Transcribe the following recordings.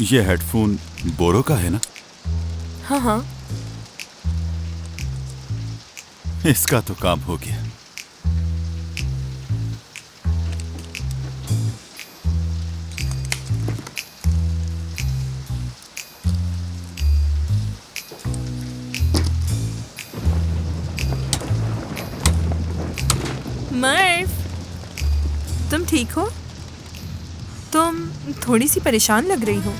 ये हेडफोन बोरो का है ना? हाँ हाँ। इसका तो काम हो गया। मर्व, तुम ठीक हो? तुम थोड़ी सी परेशान लग रही हो।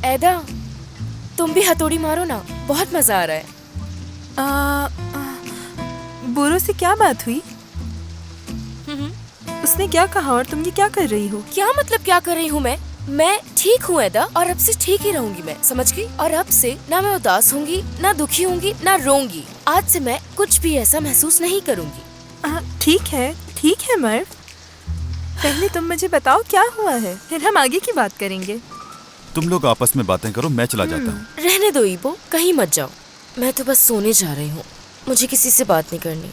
एदा, तुम भी हथौड़ी मारो ना, बहुत मजा आ रहा है। बोरो से क्या बात हुई? उसने क्या कहा और तुम ये क्या कर रही हो? क्या मतलब क्या कर रही हूँ मैं ठीक हूँ एदा, और अब से ठीक ही रहूंगी मैं, समझ गई? और अब से ना मैं उदास होंगी, ना दुखी होंगी, ना रोऊंगी। आज से मैं कुछ भी ऐसा महसूस नहीं करूंगी। ठीक है मर्व, पहले तुम मुझे बताओ क्या हुआ है, फिर हम आगे की बात करेंगे। तुम लोग आपस में बातें करो, मैं चला जाता हूँ। रहने दो ईबो, कहीं मत जाओ। मैं तो बस सोने जा रही हूँ, मुझे किसी से बात नहीं करनी।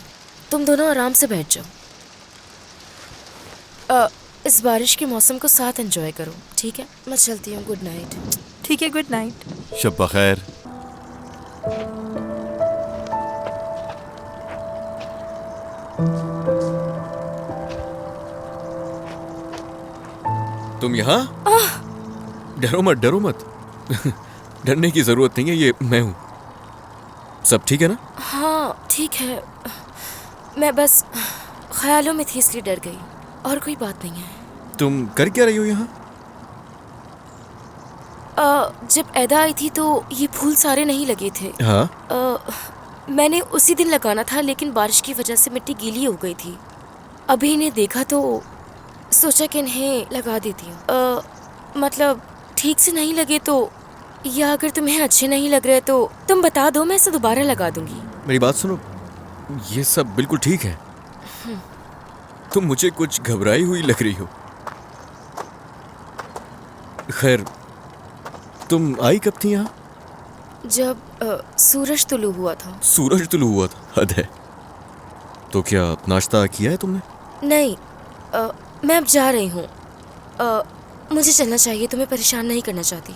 तुम दोनों आराम से बैठ जाओ। इस बारिश के मौसम को साथ एंजॉय करो, ठीक है? मैं चलती हूँ, गुड नाइट। ठीक है, गुड नाइट। शब बखैर। तुम यहाँ? डरो मत, डरो मत। डरने की जरूरत नहीं है, ये मैं हूँ। सब ठीक है ना? हाँ ठीक है, मैं बस ख्यालों में थी इसलिए डर गई, और कोई बात नहीं है। तुम कर क्या रही हो यहाँ? जब एदा आई थी तो ये फूल सारे नहीं लगे थे। हाँ? मैंने उसी दिन लगाना था, लेकिन बारिश की वजह से मिट्टी गीली हो गई थी। अभी इन्हें देखा तो सोचा कि इन्हें लगा देती हूँ। मतलब ठीक से नहीं लगे तो, या अगर तुम्हें अच्छे नहीं लग रहे तो तुम बता दो, मैं इसे दोबारा लगा दूंगी। मेरी बात सुनो, ये सब बिल्कुल ठीक है। तुम मुझे कुछ घबराई हुई लग रही हो। खैर, तुम आई कब थी यहाँ? जब सूरज तुलू हुआ था। सूरज तुलू हुआ था? हद है। तो क्या नाश्ता किया है तुमने? नहीं, मैं अब जा रही हूँ। मुझे चलना चाहिए, तुम्हें परेशान नहीं करना चाहती।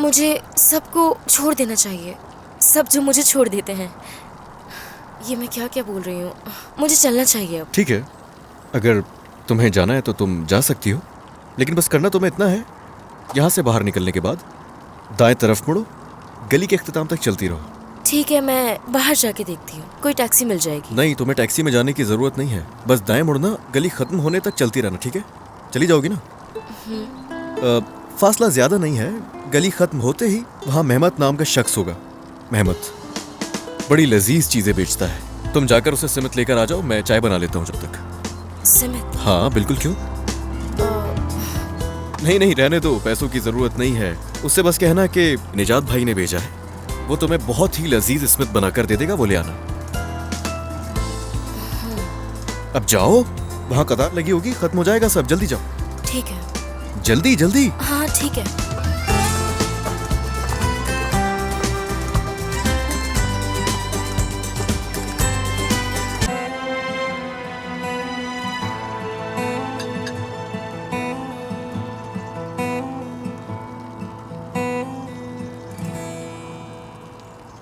मुझे सबको छोड़ देना चाहिए, सब जो मुझे छोड़ देते हैं। ये मैं क्या क्या बोल रही हूँ, मुझे चलना चाहिए अब। ठीक है, अगर तुम्हें जाना है तो तुम जा सकती हो, लेकिन बस करना तुम्हें इतना है, यहाँ से बाहर निकलने के बाद दाएं तरफ मुड़ो, गली के इख्तिताम तक चलती रहो। ठीक है, मैं बाहर जाके देखती हूँ, कोई टैक्सी मिल जाएगी। नहीं, तुम्हें टैक्सी में जाने की जरूरत नहीं है, बस दाएं मुड़ना, गली खत्म होने तक चलती रहना, ठीक है? चली जाओगी ना? फासला ज्यादा नहीं है, गली खत्म होते ही वहाँ मेहमत नाम का शख्स होगा। मेहमत बड़ी लजीज चीजें बेचता है, तुम जाकर उसे सिमत लेकर आ जाओ, मैं चाय बना लेता हूँ जब तक। सिमत? हाँ बिल्कुल, क्यों? नहीं, रहने दो, पैसों की जरूरत नहीं है। उससे बस कहना कि निजात भाई ने भेजा है, वो तुम्हें बहुत ही लजीज स्मिथ बनाकर दे देगा, वो ले आना। अब जाओ, वहाँ कतार लगी होगी, खत्म हो जाएगा सब, जल्दी जाओ। ठीक है। जल्दी जल्दी। हाँ ठीक है।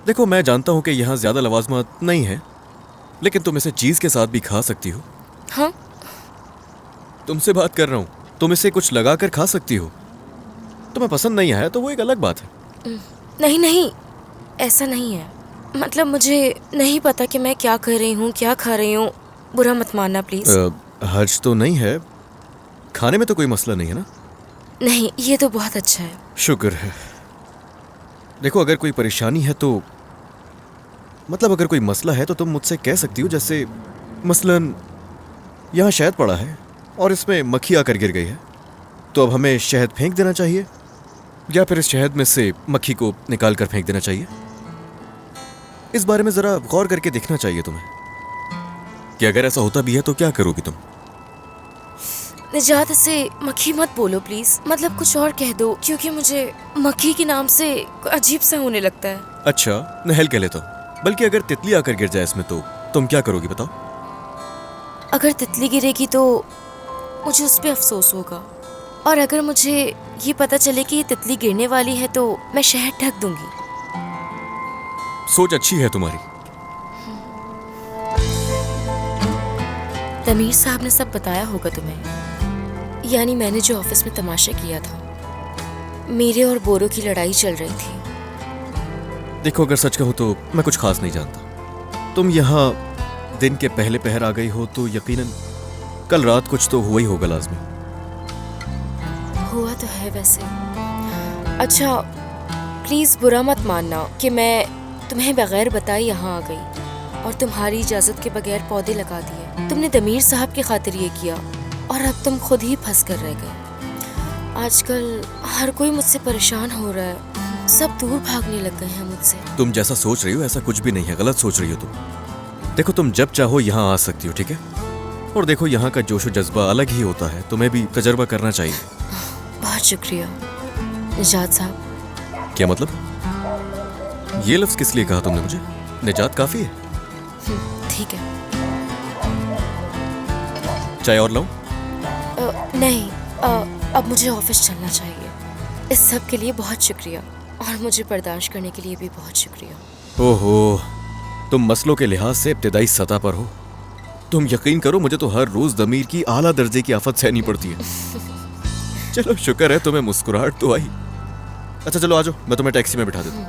देखो, मैं जानता हूँ कि यहाँ ज्यादा लवाजमात नहीं है, लेकिन तुम इसे चीज के साथ भी खा सकती हो। हाँ? तुमसे बात कर रहा हूँ, तुम इसे कुछ लगाकर खा सकती हो। तुम्हें पसंद नहीं आया तो वो एक अलग बात है। नहीं, ऐसा नहीं है। मतलब मुझे नहीं पता कि मैं क्या कर रही हूँ, क्या खा रही हूँ, बुरा मत मानना प्लीज। हर्ज तो नहीं है, खाने में तो कोई मसला नहीं है ना? नहीं, ये तो बहुत अच्छा है। शुक्र है। देखो, अगर कोई परेशानी है तो, मतलब अगर कोई मसला है तो तुम मुझसे कह सकती हो। जैसे मसलन यहाँ शहद पड़ा है और इसमें मक्खी आकर गिर गई है, तो अब हमें शहद फेंक देना चाहिए या फिर इस शहद में से मक्खी को निकाल कर फेंक देना चाहिए? इस बारे में जरा गौर करके देखना चाहिए तुम्हें कि अगर ऐसा होता भी है तो क्या करोगी तुम। निजात, से मक्खी मत बोलो प्लीज, मतलब कुछ और कह दो, क्योंकि मुझे मक्खी के नाम से अजीब सा होने लगता है। अच्छा, नहल कह लेता हूँ। बल्कि अगर तितली आकर गिर जाए इसमें तो तुम क्या करोगी बताओ? अगर तितली गिरेगी तो मुझे उस पर अफसोस होगा, और अगर मुझे ये पता चले कि ये तितली गिरने वाली है तो मैं शहर ढक दूंगी। सोच अच्छी है तुम्हारी। तमीर साहब ने सब बताया होगा तुम्हें। यानी मैंने जो ऑफिस में तमाशा किया था, मेरे और बोरो की लड़ाई चल रही थी। देखो, अगर सच कहूं तो मैं कुछ खास नहीं जानता। तुम यहाँ दिन के पहले पहर आ गई हो तो यकीनन कल रात कुछ तो हुआ ही होगा लाजमी। हुआ तो है वैसे। अच्छा, प्लीज बुरा मत मानना कि मैं तुम्हें बगैर बताए यहाँ आ गई और तुम्हारी इजाजत के बगैर पौधे लगा दिए। तुमने दमीर साहब की खातिर ये किया और अब तुम खुद ही फंस कर रह गए। आजकल हर कोई मुझसे परेशान हो रहा है, सब दूर भागने लग गए हैं मुझसे। तुम जैसा सोच रही हो ऐसा कुछ भी नहीं है, गलत सोच रही हो तुम। देखो, तुम जब चाहो यहाँ आ सकती हो, ठीक है? और देखो, यहाँ का जोश और जज्बा अलग ही होता है, तुम्हें भी तजर्बा करना चाहिए। बहुत शुक्रिया निजात साहब। क्या मतलब? ये लफ्ज किस लिए कहा तुमने मुझे? निजात काफी है। ठीक है। चाय और लाऊं? नहीं, अब मुझे ऑफिस चलना चाहिए। इस सब के लिए बहुत शुक्रिया और मुझे बर्दाश्त करने के लिए भी बहुत शुक्रिया। ओहो, तुम मसलों के लिहाज से इब्तिदाई सतह पर हो। तुम यकीन करो, मुझे तो हर रोज दमीर की आला दर्जे की आफत सहनी पड़ती है। चलो, शुक्र है तुम्हें मुस्कुराहट तो आई। अच्छा चलो आ जाओ, मैं तुम्हें टैक्सी में बिठा देता हूँ।